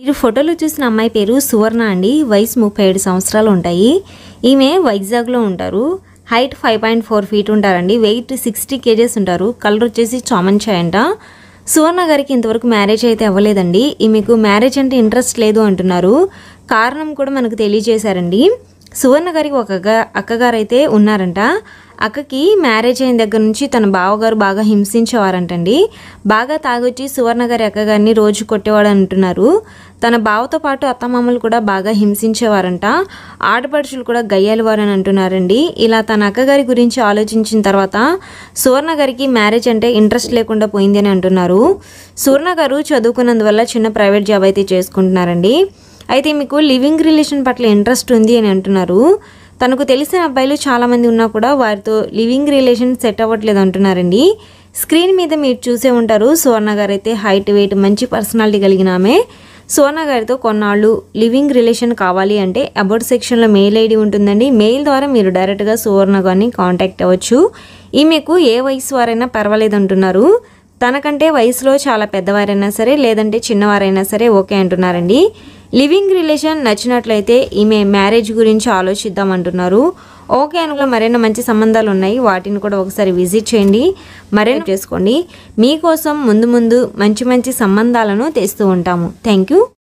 మీరు ఫోటోలో చూసిన అమ్మాయి పేరు సువర్ణ అండి. వయసు 37 సంవత్సరాలు ఉంటాయి. ఈమె వైజాగ్లో ఉంటారు. హైట్ 5.4 ఫీట్ ఉంటారండి. వెయిట్ 60 kgs ఉంటారు. కలర్ వచ్చేసి చామన్ చాయ్ అంట. సువర్ణ గారికి ఇంతవరకు మ్యారేజ్ అయితే అవ్వలేదండి. ఈమెకు మ్యారేజ్ అంటే ఇంట్రెస్ట్ లేదు అంటున్నారు. కారణం కూడా మనకు తెలియజేశారండి. సువర్ణ గారికి ఒక అక్కగారు అయితే ఉన్నారంట. అక్కకి మ్యారేజ్ అయిన దగ్గర నుంచి తన బావగారు బాగా హింసించేవారంటండి. బాగా తాగొచ్చి సువర్ణ గారి అక్కగారిని రోజు కొట్టేవాడు అంటున్నారు. తన బావతో పాటు అత్తమామలు కూడా బాగా హింసించేవారంట. ఆడపడుచులు కూడా గయ్యాలివారు అని అంటున్నారండి. ఇలా తన అక్కగారి గురించి ఆలోచించిన తర్వాత సువర్ణ గారికి మ్యారేజ్ అంటే ఇంట్రెస్ట్ లేకుండా పోయింది అని అంటున్నారు. సువర్ణ గారు చదువుకున్నందువల్ల చిన్న ప్రైవేట్ జాబ్ అయితే చేసుకుంటున్నారండి. అయితే మీకు లివింగ్ రిలేషన్ పట్ల ఇంట్రెస్ట్ ఉంది అని అంటున్నారు. తనకు తెలిసిన అబ్బాయిలు చాలామంది ఉన్నా కూడా వారితో లివింగ్ రిలేషన్ సెట్ అవ్వట్లేదు అంటున్నారండి. స్క్రీన్ మీద మీరు చూసే ఉంటారు. సువర్ణ గారు అయితే హైట్, వెయిట్, మంచి పర్సనాలిటీ కలిగిన ఆమె. సువర్ణ గారితో కొన్నాళ్ళు లివింగ్ రిలేషన్ కావాలి అంటే అబౌట్ సెక్షన్లో మెయిల్ ఐడి ఉంటుందండి. మెయిల్ ద్వారా మీరు డైరెక్ట్గా సువర్ణ గారిని కాంటాక్ట్ అవ్వచ్చు. ఈమెకు ఏ వయసు వారైనా పర్వాలేదు అంటున్నారు. తనకంటే వయసులో చాలా పెద్దవారైనా సరే లేదంటే చిన్నవారైనా సరే ఓకే అంటున్నారండి. లివింగ్ రిలేషన్ నచ్చినట్లయితే ఈమె మ్యారేజ్ గురించి ఆలోచిద్దామంటున్నారు. ఓకే అనుకో మరైనా మంచి సంబంధాలు ఉన్నాయి. వాటిని కూడా ఒకసారి విజిట్ చేయండి, మరైనా చేసుకోండి. మీకోసం ముందు మంచి సంబంధాలను తెస్తూ ఉంటాము. Thank you.